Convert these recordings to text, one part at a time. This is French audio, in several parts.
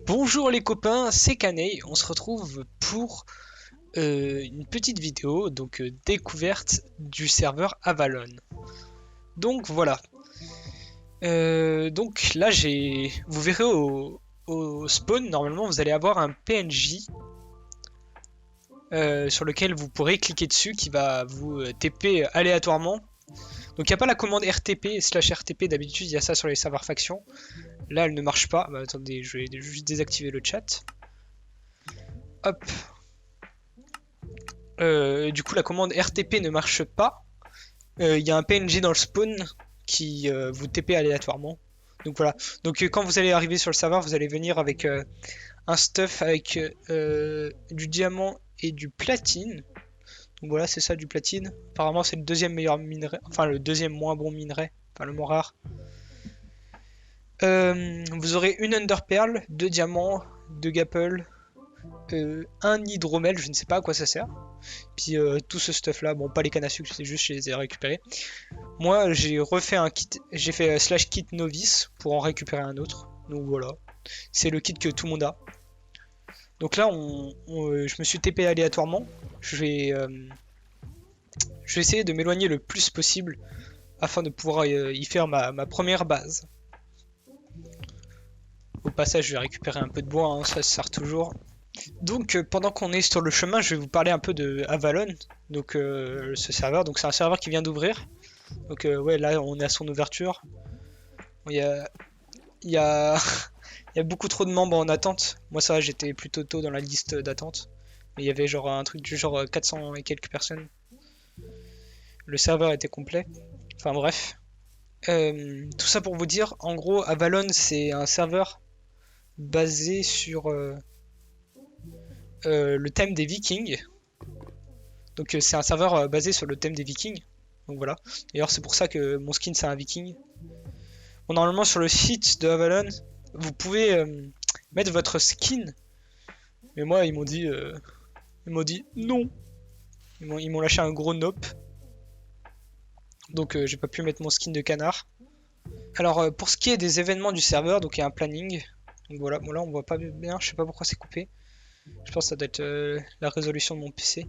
Bonjour les copains, c'est Kanei, on se retrouve pour une petite vidéo, découverte du serveur Avalon. Donc voilà, donc là vous verrez au spawn, normalement vous allez avoir un PNJ sur lequel vous pourrez cliquer dessus qui va vous TP aléatoirement. Donc il n'y a pas la commande RTP slash RTP, d'habitude il y a ça sur les serveurs factions. Là elle ne marche pas, bah, attendez je vais juste désactiver le chat. Hop, du coup, la commande RTP ne marche pas. Il y a un PNG dans le spawn qui vous TP aléatoirement. Donc voilà. Donc quand vous allez arriver sur le serveur, vous allez venir avec un stuff avec du diamant et du platine. Donc voilà, c'est ça du platine. Apparemment, c'est le deuxième meilleur minerai, enfin le deuxième moins bon minerai, enfin le moins rare. Vous aurez une Underpearl, deux diamants, deux gapple, un hydromel, je ne sais pas à quoi ça sert. Puis tout ce stuff là, bon pas les cannes à sucre, c'est juste je les ai récupérés. Moi j'ai refait un kit, j'ai fait slash kit novice pour en récupérer un autre. Donc voilà, c'est le kit que tout le monde a. Donc là je me suis TP aléatoirement. Je vais essayer de m'éloigner le plus possible afin de pouvoir y faire ma première base. Au passage je vais récupérer un peu de bois, hein, ça sert toujours. Donc pendant qu'on est sur le chemin, je vais vous parler un peu de Avalon, donc ce serveur. Donc c'est un serveur qui vient d'ouvrir. Donc ouais, là on est à son ouverture. Il y a, il y a, il y a beaucoup trop de membres en attente. Moi ça va, j'étais plutôt tôt dans la liste d'attente. Mais il y avait genre un truc du genre 400 et quelques personnes. Le serveur était complet. Enfin bref. Tout ça pour vous dire, en gros, Avalon c'est un serveur basé sur le thème des Vikings. Donc c'est un serveur basé sur le thème des Vikings. Donc voilà. D'ailleurs c'est pour ça que mon skin c'est un Viking. Bon, normalement sur le site de Avalon, vous pouvez mettre votre skin. Mais moi ils m'ont dit non. Ils m'ont lâché un gros nope. Donc j'ai pas pu mettre mon skin de canard. Alors pour ce qui est des événements du serveur, donc il y a un planning. Donc voilà, bon là on voit pas bien, je sais pas pourquoi c'est coupé. Je pense que ça doit être la résolution de mon PC.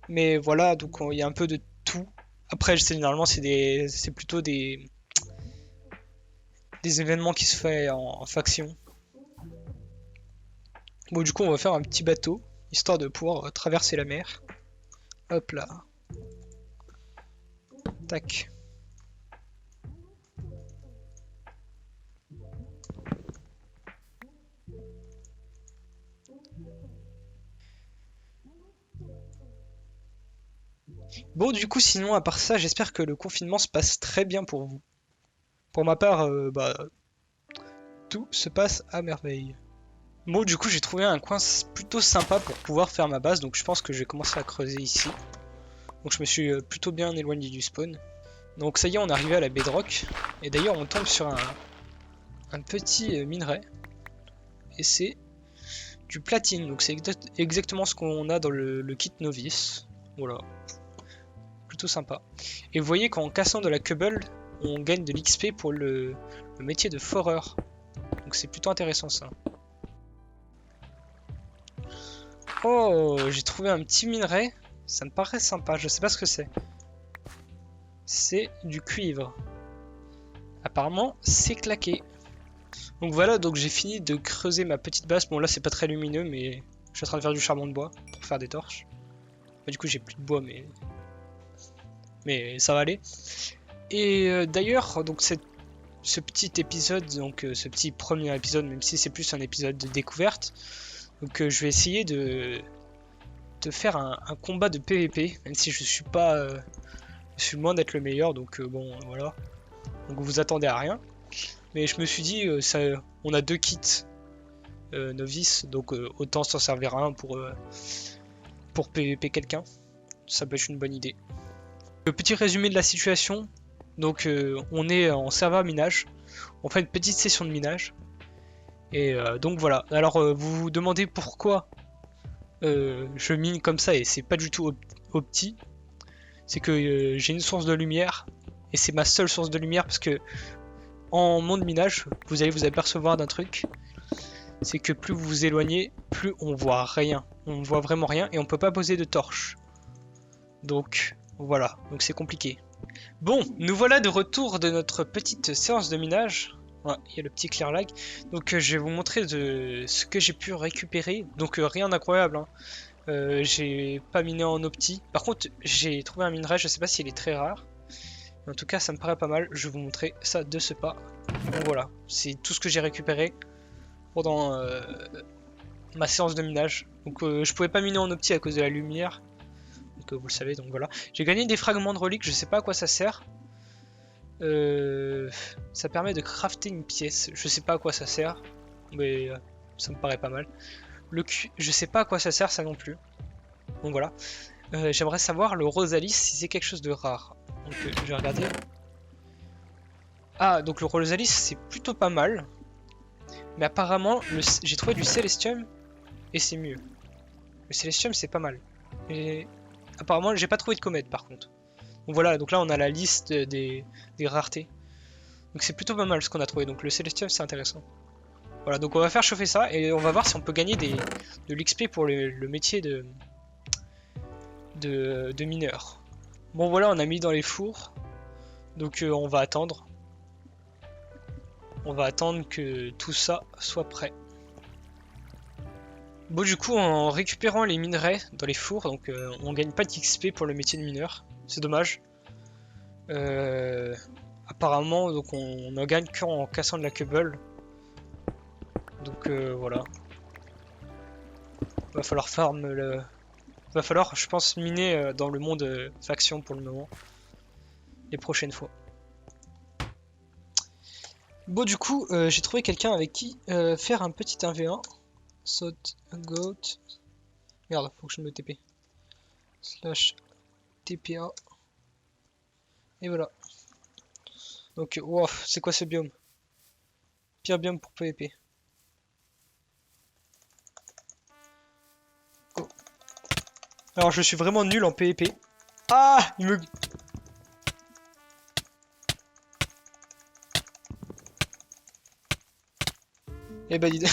Mais voilà, donc il y a un peu de tout. Après, je sais, généralement, c'est plutôt des événements qui se font en faction. Bon, du coup, on va faire un petit bateau, histoire de pouvoir traverser la mer. Hop là. Tac. Bon, du coup, sinon, à part ça, j'espère que le confinement se passe très bien pour vous. Pour ma part, bah, tout se passe à merveille. Bon, du coup, j'ai trouvé un coin plutôt sympa pour pouvoir faire ma base, donc je pense que je vais commencer à creuser ici. Donc je me suis plutôt bien éloigné du spawn. Donc ça y est, on est arrivé à la bedrock. Et d'ailleurs, on tombe sur un petit minerai. Et c'est du platine. Donc c'est exactement ce qu'on a dans le kit novice. Voilà. Plutôt sympa. Et vous voyez qu'en cassant de la cobble, on gagne de l'XP pour le métier de foreur. Donc c'est plutôt intéressant ça. Oh, j'ai trouvé un petit minerai. Ça me paraît sympa. Je sais pas ce que c'est. C'est du cuivre. Apparemment, c'est claqué. Donc voilà, donc j'ai fini de creuser ma petite base. Bon là c'est pas très lumineux, mais je suis en train de faire du charbon de bois pour faire des torches. Bah, du coup j'ai plus de bois, mais ça va aller. Et d'ailleurs, donc ce petit épisode, donc ce petit premier épisode, même si c'est plus un épisode de découverte, donc je vais essayer de faire un combat de PVP, même si je suis pas, je suis loin d'être le meilleur, donc bon voilà. Donc vous attendez à rien. Mais je me suis dit, on a deux kits novice, donc autant s'en servir un pour PVP quelqu'un. Ça peut être une bonne idée. Le petit résumé de la situation. Donc on est en serveur minage. On fait une petite session de minage. Et donc voilà. Alors vous vous demandez pourquoi je mine comme ça et c'est pas du tout opti. C'est que j'ai une source de lumière. Et c'est ma seule source de lumière parce que en monde minage, vous allez vous apercevoir d'un truc. c'est que plus vous vous éloignez, plus on voit rien. On voit vraiment rien et on peut pas poser de torche. Donc voilà, donc c'est compliqué. Bon, nous voilà de retour de notre petite séance de minage. Ouais, il y a le petit clear lag. Donc je vais vous montrer de ce que j'ai pu récupérer. Donc rien d'incroyable, hein. J'ai pas miné en opti. Par contre, j'ai trouvé un minerai, je sais pas s'il est très rare. En tout cas, ça me paraît pas mal. Je vais vous montrer ça de ce pas. Donc voilà, c'est tout ce que j'ai récupéré pendant ma séance de minage. Donc je pouvais pas miner en opti à cause de la lumière. Donc vous le savez, donc voilà. J'ai gagné des fragments de reliques, je sais pas à quoi ça sert. Ça permet de crafter une pièce. Je sais pas à quoi ça sert, mais ça me paraît pas mal. Je sais pas à quoi ça sert ça non plus. Donc voilà. J'aimerais savoir le Rosalis si c'est quelque chose de rare. Donc je vais regarder. Ah, donc le Rosalis c'est plutôt pas mal. Mais apparemment, j'ai trouvé du Celestium et c'est mieux. Le Celestium c'est pas mal. Et apparemment, j'ai pas trouvé de comète par contre. Donc voilà, donc là on a la liste des raretés. Donc c'est plutôt pas mal ce qu'on a trouvé. Donc le Celestium c'est intéressant. Voilà, donc on va faire chauffer ça et on va voir si on peut gagner de l'XP pour le métier de mineur. Bon voilà, on a mis dans les fours. Donc on va attendre. On va attendre que tout ça soit prêt. Bon du coup en récupérant les minerais dans les fours, donc on gagne pas d'XP pour le métier de mineur. C'est dommage. Apparemment donc on en gagne qu'en cassant de la cobble. Donc voilà. Va falloir farm le. Va falloir je pense miner dans le monde faction pour le moment. Les prochaines fois. Bon du coup j'ai trouvé quelqu'un avec qui faire un petit 1v1. Saut goat. Merde, faut que je me TP. Slash TPA. Et voilà. Donc wow, c'est quoi ce biome? Pire biome pour PvP. Go. Alors je suis vraiment nul en PvP. Ah, il me... Eh bah dis...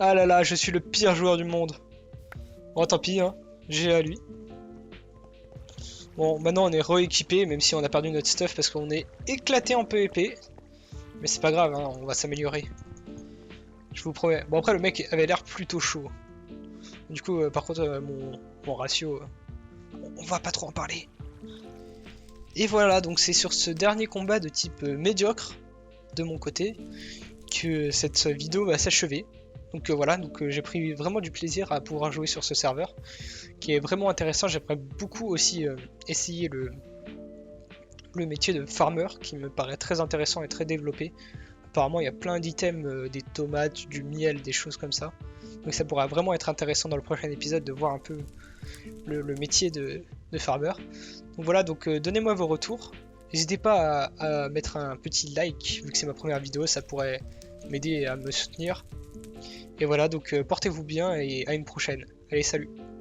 Ah là là, je suis le pire joueur du monde. Bon tant pis, hein. J'ai à lui. Bon, maintenant on est rééquipé, même si on a perdu notre stuff parce qu'on est éclaté en PvP. Mais c'est pas grave, hein, on va s'améliorer. Je vous promets. Bon après le mec avait l'air plutôt chaud. Du coup, par contre, mon ratio, on va pas trop en parler. Et voilà, donc c'est sur ce dernier combat de type médiocre de mon côté que cette vidéo va s'achever. Donc voilà, donc j'ai pris vraiment du plaisir à pouvoir jouer sur ce serveur qui est vraiment intéressant. J'aimerais beaucoup aussi essayer le métier de farmer qui me paraît très intéressant et très développé. Apparemment il y a plein d'items, des tomates, du miel, des choses comme ça. Donc ça pourrait vraiment être intéressant dans le prochain épisode de voir un peu le métier de farmer. Donc voilà, donc donnez-moi vos retours. N'hésitez pas à mettre un petit like vu que c'est ma première vidéo, ça pourrait m'aider à me soutenir. Et voilà, donc portez-vous bien et à une prochaine. Allez, salut!